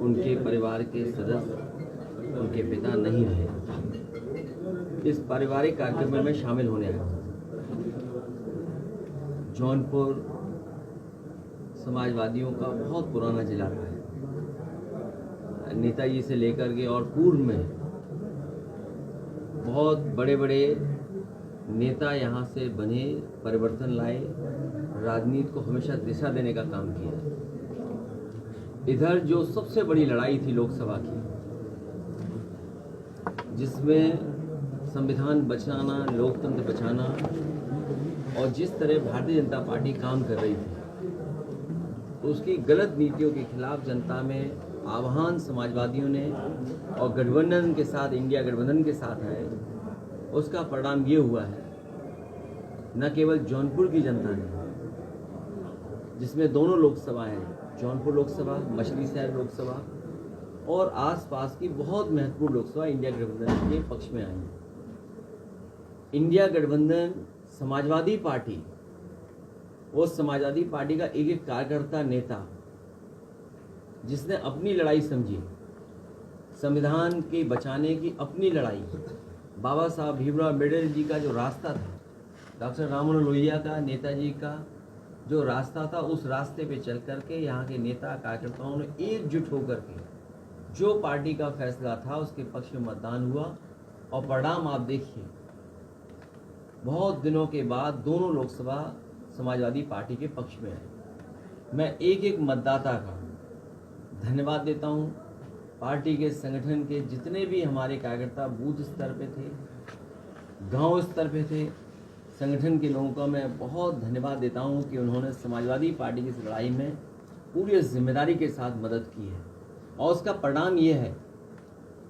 उनके परिवार के सदस्य उनके पिता नहीं रहे। इस पारिवारिक कार्यक्रम में शामिल होने आया। जौनपुर समाजवादियों का बहुत पुराना जिला रहा है। नेताजी से लेकर के और पूर्व में बहुत बड़े बड़े नेता यहाँ से बने, परिवर्तन लाए, राजनीति को हमेशा दिशा देने का काम किया। इधर जो सबसे बड़ी लड़ाई थी लोकसभा की, जिसमें संविधान बचाना, लोकतंत्र बचाना और जिस तरह भारतीय जनता पार्टी काम कर रही थी, उसकी गलत नीतियों के खिलाफ जनता में आह्वान समाजवादियों ने और गठबंधन के साथ, इंडिया गठबंधन के साथ है, उसका परिणाम ये हुआ है। न केवल जौनपुर की जनता ने, जिसमें दोनों लोकसभा हैं, जौनपुर लोकसभा, मछली शहर लोकसभा और आसपास की बहुत महत्वपूर्ण लोकसभा इंडिया गठबंधन के पक्ष में आई। इंडिया गठबंधन समाजवादी पार्टी, वो समाजवादी पार्टी का एक एक कार्यकर्ता, नेता, जिसने अपनी लड़ाई समझी, संविधान के बचाने की अपनी लड़ाई, बाबा साहब भीमराव अम्बेडकर जी का जो रास्ता था, डॉक्टर राम मनोहर लोहिया का, नेताजी का जो रास्ता था, उस रास्ते पे चल करके यहाँ के नेता कार्यकर्ताओं ने एकजुट होकर के जो पार्टी का फैसला था उसके पक्ष में मतदान हुआ और परिणाम आप देखिए। बहुत दिनों के बाद दोनों लोकसभा समाजवादी पार्टी के पक्ष में आए। मैं एक एक मतदाता का धन्यवाद देता हूँ। पार्टी के संगठन के जितने भी हमारे कार्यकर्ता बूथ स्तर पे थे, गांव स्तर पे थे, संगठन के लोगों का मैं बहुत धन्यवाद देता हूं कि उन्होंने समाजवादी पार्टी की इस लड़ाई में पूरी जिम्मेदारी के साथ मदद की है। और उसका परिणाम ये है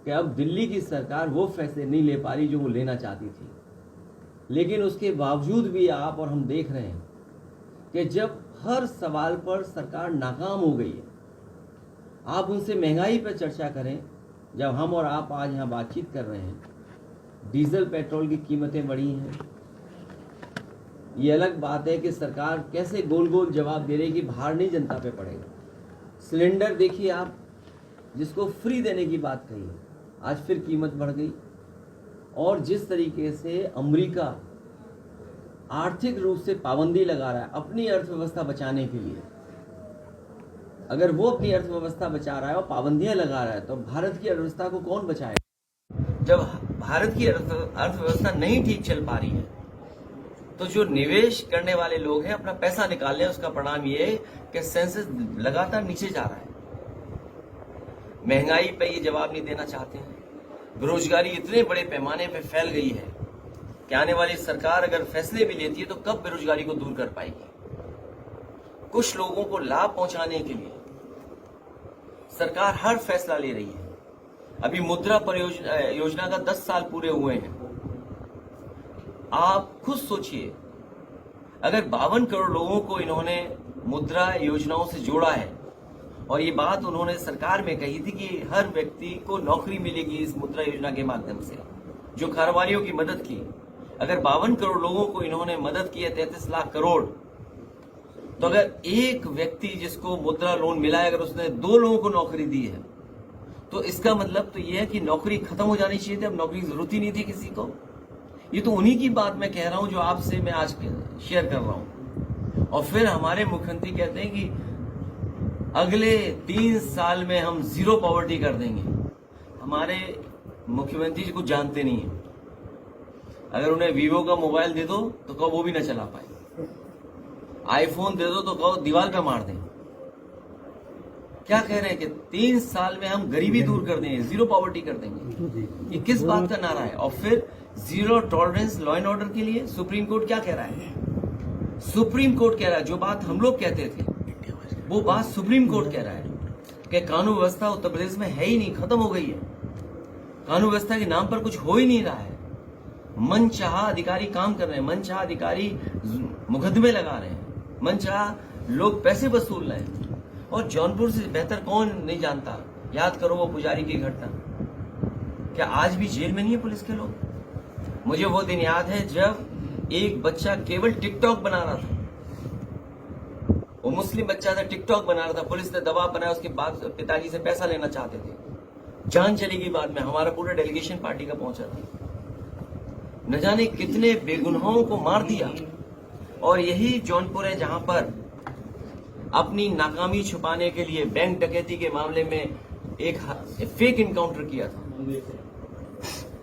कि अब दिल्ली की सरकार वो फैसले नहीं ले पा रही जो वो लेना चाहती थी। लेकिन उसके बावजूद भी आप और हम देख रहे हैं कि जब हर सवाल पर सरकार नाकाम हो गई है, आप उनसे महंगाई पर चर्चा करें, जब हम और आप आज यहाँ बातचीत कर रहे हैं, डीजल पेट्रोल की कीमतें बढ़ी हैं। ये अलग बात है कि सरकार कैसे गोल गोल जवाब दे रही है कि भार नहीं जनता पे पड़ेगा। सिलेंडर देखिए आप, जिसको फ्री देने की बात कही है, आज फिर कीमत बढ़ गई। और जिस तरीके से अमेरिका आर्थिक रूप से पाबंदी लगा रहा है अपनी अर्थव्यवस्था बचाने के लिए, अगर वो अपनी अर्थव्यवस्था बचा रहा है और पाबंदियां लगा रहा है, तो भारत की अर्थव्यवस्था को कौन बचाएगा? जब भारत की अर्थव्यवस्था नहीं ठीक चल पा रही है, तो जो निवेश करने वाले लोग हैं अपना पैसा निकाल रहे हैं। उसका परिणाम ये है कि सेंसेक्स लगातार नीचे जा रहा है। महंगाई पे ये जवाब नहीं देना चाहते हैं। बेरोजगारी इतने बड़े पैमाने पे फैल गई है कि आने वाली सरकार अगर फैसले भी लेती है तो कब बेरोजगारी को दूर कर पाएगी? कुछ लोगों को लाभ पहुंचाने के लिए सरकार हर फैसला ले रही है। अभी मुद्रा योजना का 10 साल पूरे हुए हैं। आप खुद सोचिए, अगर 52 करोड़ लोगों को इन्होंने मुद्रा योजनाओं से जोड़ा है और ये बात उन्होंने सरकार में कही थी कि हर व्यक्ति को नौकरी मिलेगी इस मुद्रा योजना के माध्यम से, जो कारोबारियों की मदद की। अगर 52 करोड़ लोगों को इन्होंने मदद की है, 33 लाख करोड़, तो अगर एक व्यक्ति जिसको मुद्रा लोन मिला है, अगर उसने 2 लोगों को नौकरी दी है, तो इसका मतलब तो यह है कि नौकरी खत्म हो जानी चाहिए थी, अब नौकरी की जरूरत ही नहीं थी किसी को। ये तो उन्हीं की बात मैं कह रहा हूं जो आपसे मैं आज शेयर कर रहा हूं। और फिर हमारे मुख्यमंत्री कहते हैं कि अगले 3 साल में हम जीरो पॉवर्टी कर देंगे। हमारे मुख्यमंत्री जी को जानते नहीं है। अगर उन्हें वीवो का मोबाइल दे दो तो कहो वो भी ना चला पाए, आईफोन दे दो तो कहो दीवार पे मार दें। क्या कह रहे हैं कि 3 साल में हम गरीबी दूर कर देंगे, जीरो पॉवर्टी कर देंगे। ये किस बात का नारा है? और फिर zero tolerance law and order के लिए सुप्रीम कोर्ट क्या कह रहा है? सुप्रीम कोर्ट कह रहा है जो बात हम लोग कहते थे, वो बात सुप्रीम कोर्ट कह रहा है कि कानून व्यवस्था उत्तर प्रदेश में है ही नहीं, खत्म हो गई है। कानून व्यवस्था के नाम पर कुछ हो ही नहीं रहा है। मनचाहा अधिकारी काम कर रहे हैं, मनचाहा अधिकारी मुकदमे लगा रहे हैं, मनचाहा लोग पैसे वसूल रहे हैं। और जौनपुर से बेहतर कौन नहीं जानता, याद करो वो पुजारी की घटना। क्या आज भी जेल में नहीं है पुलिस के लोग? मुझे वो दिन याद है जब एक बच्चा केवल टिकटॉक बना रहा था वो मुस्लिम बच्चा था, टिकटॉक बना रहा था, पुलिस ने दबाव बनाया, उसके बाद पिताजी से पैसा लेना चाहते थे, जान चली गई बाद में। हमारा पूरा डेलीगेशन पार्टी का पहुंचा था। न जाने कितने बेगुनाहों को मार दिया। और यही जौनपुर है जहां पर अपनी नाकामी छुपाने के लिए बैंक डकैती के मामले में एक फेक इनकाउंटर किया था।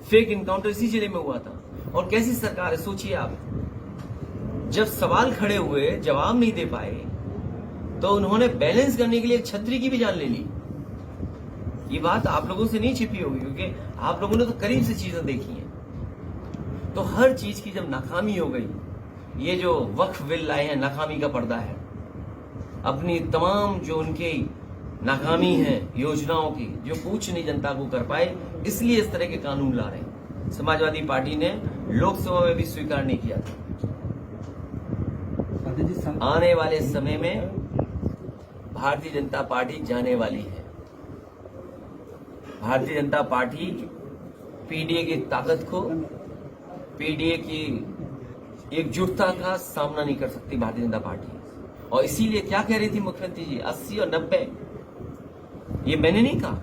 फेक इनकाउंटर इसी जिले में हुआ था। और कैसी सरकार है, सोचिए आप। जब सवाल खड़े हुए, जवाब नहीं दे पाए, तो उन्होंने बैलेंस करने के लिए छतरी की भी जान ले ली। ये बात आप लोगों से नहीं छिपी होगी, क्योंकि आप लोगों ने तो करीब से चीजें देखी हैं। तो हर चीज की जब नाकामी हो गई, ये जो वक्फ बिल लाए हैं, नाकामी का पर्दा है। अपनी तमाम जो उनकी नाकामी है योजनाओं की, जो पूछ नहीं जनता को कर पाए, इसलिए इस तरह के कानून ला रहे हैं। समाजवादी पार्टी ने लोकसभा में भी स्वीकार नहीं किया था। आने वाले समय में भारतीय जनता पार्टी जाने वाली है। भारतीय जनता पार्टी पीडीए की ताकत को, पीडीए की एकजुटता का सामना नहीं कर सकती भारतीय जनता पार्टी। और इसीलिए क्या कह रही थी मुख्यमंत्री जी, 80 और 90, ये मैंने नहीं कहा।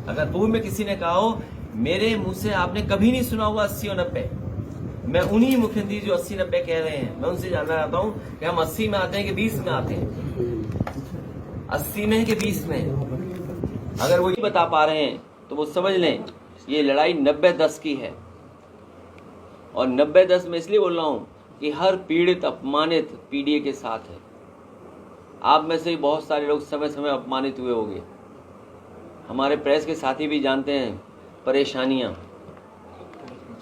अगर पूर्व में किसी ने कहा हो, मेरे मुंह से आपने कभी नहीं सुना होगा 80 और 90। मैं उन्हीं मुख्यमंत्री जो 80-90 कह रहे हैं, मैं उनसे जानना चाहता हूं कि हम 80 में आते हैं कि 20 में आते हैं, 80 में कि 20 में। अगर वो ये बता पा रहे हैं तो वो समझ लें ये लड़ाई 90-10 की है। और 90-10 में इसलिए बोल रहा हूं कि हर पीड़ित अपमानित पीडीए के साथ है। आप में से ही बहुत सारे लोग समय समय अपमानित हुए होंगे। हमारे प्रेस के साथी भी जानते हैं परेशानियां।